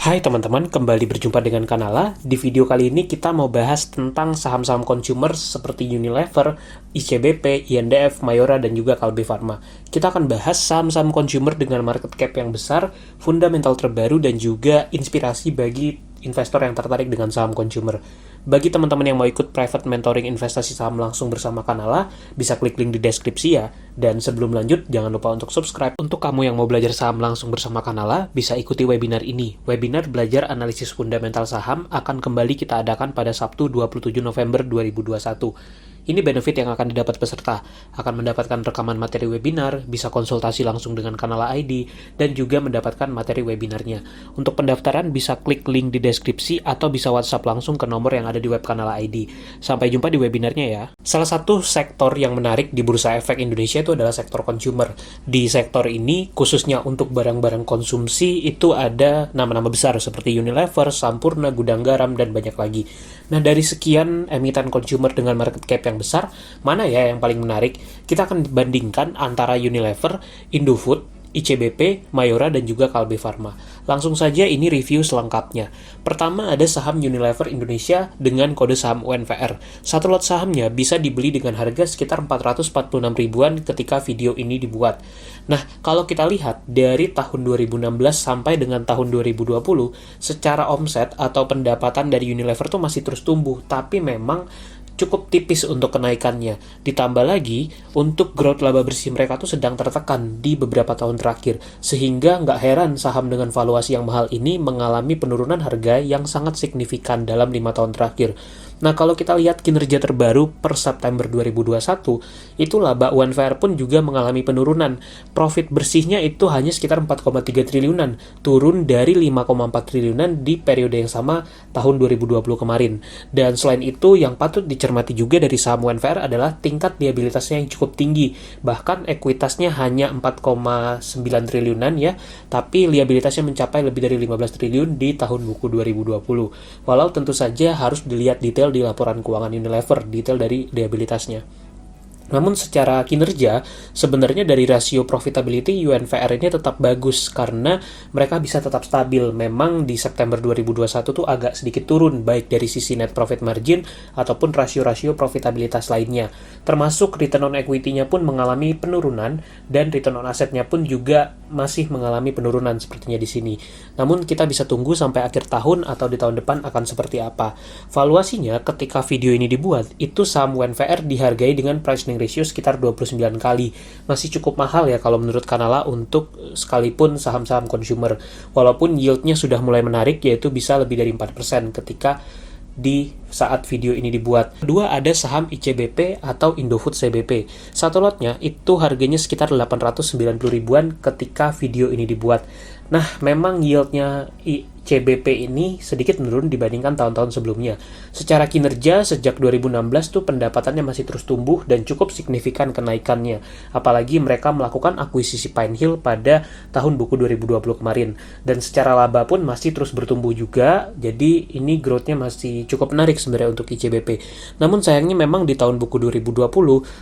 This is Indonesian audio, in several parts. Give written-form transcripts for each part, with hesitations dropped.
Hai teman-teman, kembali berjumpa dengan Kanala. Di video kali ini kita mau bahas tentang saham-saham consumer seperti Unilever, ICBP, INDF, Mayora, dan juga Kalbe Farma. Kita akan bahas saham-saham consumer dengan market cap yang besar, fundamental terbaru, dan juga inspirasi bagi investor yang tertarik dengan saham consumer. Bagi teman-teman yang mau ikut private mentoring investasi saham langsung bersama Kanala, bisa klik link di deskripsi ya. Dan sebelum lanjut, jangan lupa untuk subscribe. Untuk kamu yang mau belajar saham langsung bersama Kanala, bisa ikuti webinar ini. Webinar belajar analisis fundamental saham akan kembali kita adakan pada Sabtu 27 November 2021. Ini benefit yang akan didapat peserta, akan mendapatkan rekaman materi webinar, bisa konsultasi langsung dengan Kanala ID, dan juga mendapatkan materi webinarnya. Untuk pendaftaran bisa klik link di deskripsi atau bisa WhatsApp langsung ke nomor yang ada di web Kanala ID. Sampai jumpa di webinarnya ya. Salah satu sektor yang menarik di Bursa Efek Indonesia itu adalah sektor consumer. Di sektor ini, khususnya untuk barang-barang konsumsi, itu ada nama-nama besar seperti Unilever, Sampurna, Gudang Garam, dan banyak lagi. Nah, dari sekian emiten consumer dengan market cap yang besar, mana ya yang paling menarik? Kita akan bandingkan antara Unilever, Indofood, ICBP, Mayora, dan juga Kalbe Farma. Langsung saja ini review selengkapnya. Pertama ada saham Unilever Indonesia dengan kode saham UNVR. Satu lot sahamnya bisa dibeli dengan harga sekitar 446 ribuan ketika video ini dibuat. Nah, kalau kita lihat dari tahun 2016 sampai dengan tahun 2020, secara omset atau pendapatan dari Unilever tuh masih terus tumbuh, tapi memang cukup tipis untuk kenaikannya. Ditambah lagi, untuk growth laba bersih mereka tuh sedang tertekan di beberapa tahun terakhir. Sehingga nggak heran saham dengan valuasi yang mahal ini mengalami penurunan harga yang sangat signifikan dalam 5 tahun terakhir. Nah, kalau kita lihat kinerja terbaru per September 2021, itu laba UNVR pun juga mengalami penurunan. Profit bersihnya itu hanya sekitar 4,3 triliunan, turun dari 5,4 triliunan di periode yang sama tahun 2020 kemarin. Dan selain itu, yang patut dicermati juga dari saham UNVR adalah tingkat liabilitasnya yang cukup tinggi. Bahkan ekuitasnya hanya 4,9 triliunan ya, tapi liabilitasnya mencapai lebih dari 15 triliun di tahun buku 2020. Walau tentu saja harus dilihat detail di laporan keuangan Unilever, detail dari liabilitasnya. Namun secara kinerja, sebenarnya dari rasio profitability UNVR ini tetap bagus karena mereka bisa tetap stabil. Memang di September 2021 tuh agak sedikit turun, baik dari sisi net profit margin ataupun rasio-rasio profitabilitas lainnya. Termasuk return on equity-nya pun mengalami penurunan dan return on asset-nya pun juga masih mengalami penurunan sepertinya di sini. Namun kita bisa tunggu sampai akhir tahun atau di tahun depan akan seperti apa. Valuasinya ketika video ini dibuat, itu saham UNVR dihargai dengan price ratio sekitar 29 kali. Masih cukup mahal ya kalau menurut Kanala untuk sekalipun saham-saham consumer. Walaupun yieldnya sudah mulai menarik, yaitu bisa lebih dari 4% ketika di saat video ini dibuat. Kedua ada saham ICBP atau Indofood CBP. Satu lotnya itu harganya sekitar 890 ribuan ketika video ini dibuat. Nah, memang yieldnya ICBP ini sedikit menurun dibandingkan tahun-tahun sebelumnya. Secara kinerja, sejak 2016 tuh pendapatannya masih terus tumbuh dan cukup signifikan kenaikannya. Apalagi mereka melakukan akuisisi Pine Hill pada tahun buku 2020 kemarin. Dan secara laba pun masih terus bertumbuh juga, jadi ini growth-nya masih cukup menarik sebenarnya untuk ICBP. Namun sayangnya memang di tahun buku 2020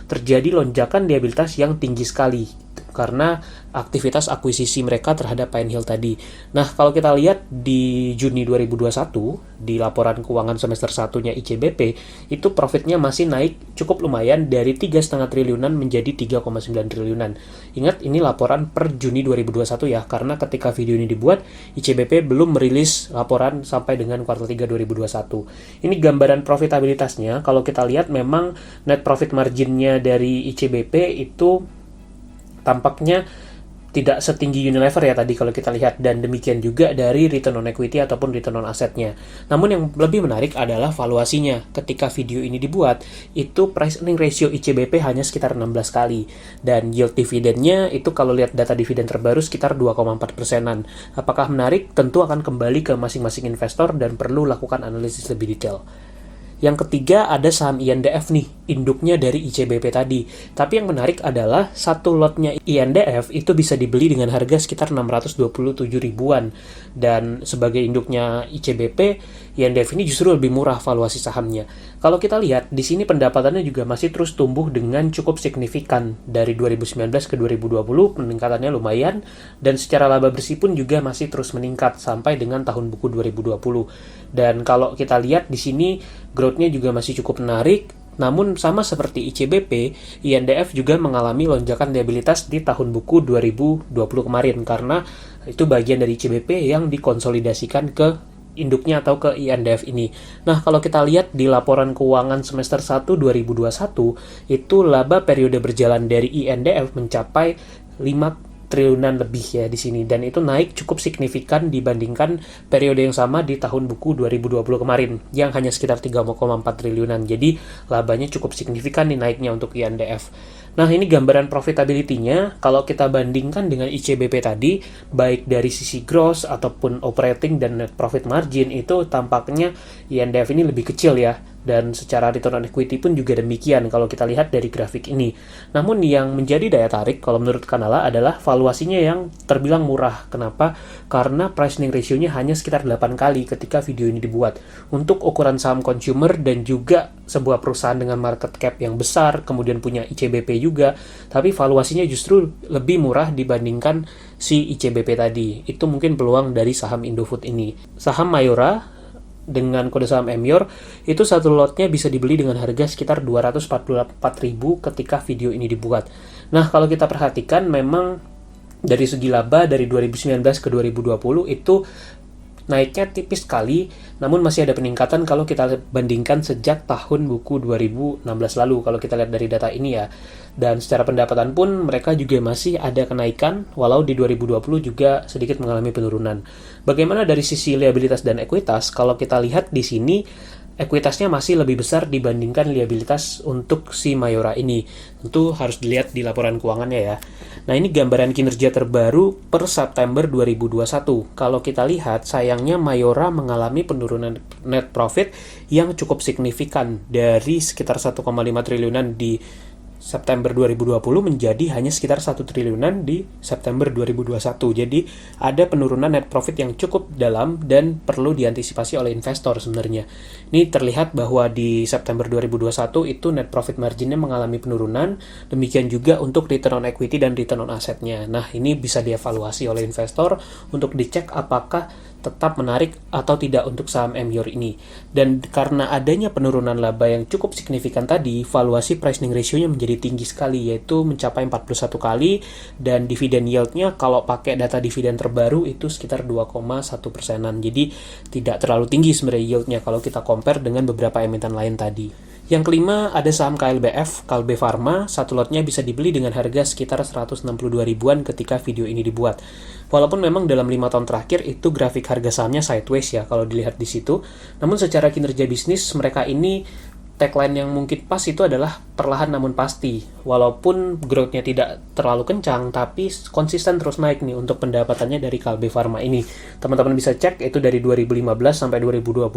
terjadi lonjakan liabilitas yang tinggi sekali karena aktivitas akuisisi mereka terhadap Pine Hill tadi. Nah, kalau kita lihat di Juni 2021, di laporan keuangan semester 1-nya ICBP, itu profitnya masih naik cukup lumayan dari 3,5 triliunan menjadi 3,9 triliunan. Ingat, ini laporan per Juni 2021 ya, karena ketika video ini dibuat, ICBP belum merilis laporan sampai dengan kuartal 3 2021. Ini gambaran profitabilitasnya, kalau kita lihat memang net profit marginnya dari ICBP itu tampaknya tidak setinggi Unilever ya tadi kalau kita lihat, dan demikian juga dari return on equity ataupun return on assetnya. Namun yang lebih menarik adalah valuasinya. Ketika video ini dibuat, itu price earning ratio ICBP hanya sekitar 16 kali, dan yield dividennya itu kalau lihat data dividen terbaru sekitar 2,4%-an. Apakah menarik? Tentu akan kembali ke masing-masing investor dan perlu lakukan analisis lebih detail. Yang ketiga ada saham INDF nih, induknya dari ICBP tadi. Tapi yang menarik adalah satu lotnya INDF itu bisa dibeli dengan harga sekitar 627 ribuan. Dan sebagai induknya ICBP, INDF ini justru lebih murah valuasi sahamnya. Kalau kita lihat, di sini pendapatannya juga masih terus tumbuh dengan cukup signifikan. Dari 2019 ke 2020, peningkatannya lumayan, dan secara laba bersih pun juga masih terus meningkat sampai dengan tahun buku 2020. Dan kalau kita lihat di sini, growth-nya juga masih cukup menarik, namun sama seperti ICBP, INDF juga mengalami lonjakan liabilitas di tahun buku 2020 kemarin karena itu bagian dari ICBP yang dikonsolidasikan ke induknya atau ke INDF ini. Nah, kalau kita lihat di laporan keuangan semester 1 2021, itu laba periode berjalan dari INDF mencapai 5 triliunan lebih ya di sini, dan itu naik cukup signifikan dibandingkan periode yang sama di tahun buku 2020 kemarin yang hanya sekitar 3,4 triliunan. Jadi labanya cukup signifikan nih naiknya untuk INDF. Nah, ini gambaran profitability-nya. Kalau kita bandingkan dengan ICBP tadi, baik dari sisi gross ataupun operating dan net profit margin, itu tampaknya INDF ini lebih kecil ya. Dan secara return on equity pun juga demikian kalau kita lihat dari grafik ini. Namun yang menjadi daya tarik kalau menurut Kanala adalah valuasinya yang terbilang murah. Kenapa? Karena price earning ratio-nya hanya sekitar 8 kali ketika video ini dibuat. Untuk ukuran saham consumer dan juga sebuah perusahaan dengan market cap yang besar, kemudian punya ICBP juga, tapi valuasinya justru lebih murah dibandingkan si ICBP tadi. Itu mungkin peluang dari saham Indofood ini. Saham Mayora dengan kode saham EMYOR, itu satu lotnya bisa dibeli dengan harga sekitar 244.000 ketika video ini dibuat. Nah, kalau kita perhatikan memang dari segi laba dari 2019 ke 2020 itu naiknya tipis sekali, namun masih ada peningkatan kalau kita bandingkan sejak tahun buku 2016 lalu, kalau kita lihat dari data ini ya. Dan secara pendapatan pun mereka juga masih ada kenaikan, walau di 2020 juga sedikit mengalami penurunan. Bagaimana dari sisi liabilitas dan ekuitas? Kalau kita lihat di sini, ekuitasnya masih lebih besar dibandingkan liabilitas untuk si Mayora ini. Tentu harus dilihat di laporan keuangannya ya. Nah, ini gambaran kinerja terbaru per September 2021. Kalau kita lihat, sayangnya Mayora mengalami penurunan net profit yang cukup signifikan dari sekitar 1,5 triliunan di September 2020 menjadi hanya sekitar 1 triliunan di September 2021. Jadi ada penurunan net profit yang cukup dalam dan perlu diantisipasi oleh investor sebenarnya. Ini terlihat bahwa di September 2021 itu net profit marginnya mengalami penurunan, demikian juga untuk return on equity dan return on assetnya. Nah, ini bisa dievaluasi oleh investor untuk dicek apakah tetap menarik atau tidak untuk saham EMYOR ini. Dan karena adanya penurunan laba yang cukup signifikan tadi, valuasi price earning ratio-nya menjadi tinggi sekali, yaitu mencapai 41 kali, dan dividen yield-nya kalau pakai data dividen terbaru itu sekitar 2,1%-an. Jadi tidak terlalu tinggi sebenarnya yield-nya kalau kita compare dengan beberapa emiten lain tadi. Yang kelima ada saham KLBF, Kalbe Farma. Satu lotnya bisa dibeli dengan harga sekitar 162 ribuan ketika video ini dibuat. Walaupun memang dalam 5 tahun terakhir itu grafik harga sahamnya sideways ya kalau dilihat di situ. Namun secara kinerja bisnis mereka ini tagline yang mungkin pas itu adalah perlahan namun pasti. Walaupun growth-nya tidak terlalu kencang, tapi konsisten terus naik nih untuk pendapatannya dari Kalbe Farma ini. Teman-teman bisa cek itu dari 2015 sampai 2020,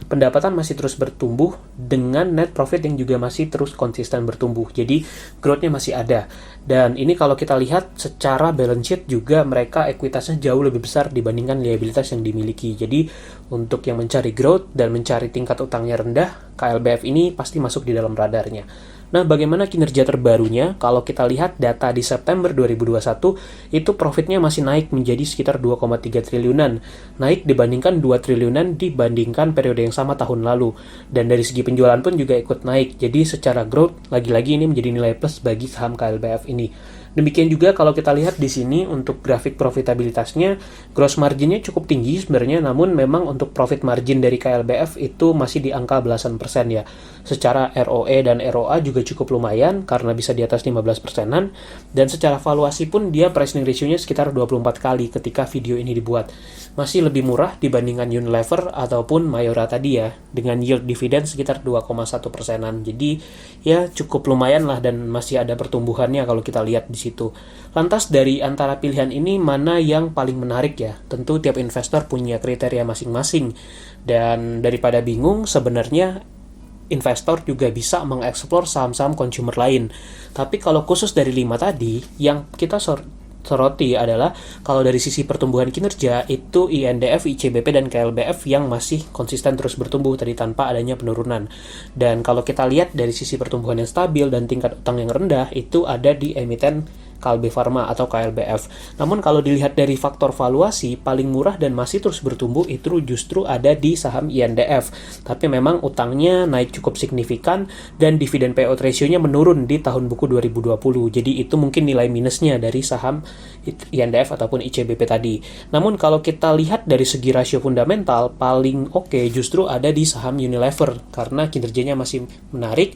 pendapatan masih terus bertumbuh dengan net profit yang juga masih terus konsisten bertumbuh. Jadi growth-nya masih ada. Dan ini kalau kita lihat secara balance sheet juga mereka ekuitasnya jauh lebih besar dibandingkan liabilitas yang dimiliki. Jadi untuk yang mencari growth dan mencari tingkat utangnya rendah, KLBF ini pasti masuk di dalam radarnya. Nah, bagaimana kinerja terbarunya? Kalau kita lihat data di September 2021, itu profitnya masih naik menjadi sekitar 2,3 triliunan. Naik dibandingkan 2 triliunan dibandingkan periode yang sama tahun lalu. Dan dari segi penjualan pun juga ikut naik. Jadi secara growth, lagi-lagi ini menjadi nilai plus bagi saham KLBF ini. Demikian juga kalau kita lihat di sini untuk grafik profitabilitasnya, gross marginnya cukup tinggi sebenarnya, namun memang untuk profit margin dari KLBF itu masih di angka belasan persen ya. Secara ROE dan ROA juga cukup lumayan karena bisa di atas 15%-an, dan secara valuasi pun dia price earning ratio-nya sekitar 24 kali ketika video ini dibuat. Masih lebih murah dibandingkan Unilever ataupun Mayora tadi ya, dengan yield dividen sekitar 2,1%-an. Jadi ya cukup lumayan lah dan masih ada pertumbuhannya kalau kita lihat di situ. Lantas dari antara pilihan ini mana yang paling menarik ya? Tentu tiap investor punya kriteria masing-masing. Dan daripada bingung, sebenarnya investor juga bisa mengeksplor saham-saham consumer lain. Tapi kalau khusus dari 5 tadi, yang kita soroti adalah kalau dari sisi pertumbuhan kinerja itu INDF, ICBP, dan KLBF yang masih konsisten terus bertumbuh tadi tanpa adanya penurunan. Dan kalau kita lihat dari sisi pertumbuhan yang stabil dan tingkat utang yang rendah itu ada di emiten Kalbe Farma atau KLBF. Namun kalau dilihat dari faktor valuasi, paling murah dan masih terus bertumbuh itu justru ada di saham INDF. Tapi memang utangnya naik cukup signifikan dan dividen payout ratio-nya menurun di tahun buku 2020. Jadi itu mungkin nilai minusnya dari saham INDF ataupun ICBP tadi. Namun kalau kita lihat dari segi rasio fundamental, paling oke justru ada di saham Unilever karena kinerjanya masih menarik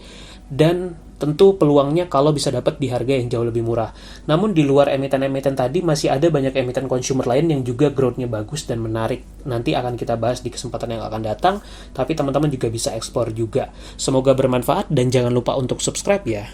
dan tentu peluangnya kalau bisa dapat di harga yang jauh lebih murah. Namun di luar emiten-emiten tadi masih ada banyak emiten consumer lain yang juga growth-nya bagus dan menarik. Nanti akan kita bahas di kesempatan yang akan datang, tapi teman-teman juga bisa eksplor juga. Semoga bermanfaat dan jangan lupa untuk subscribe ya.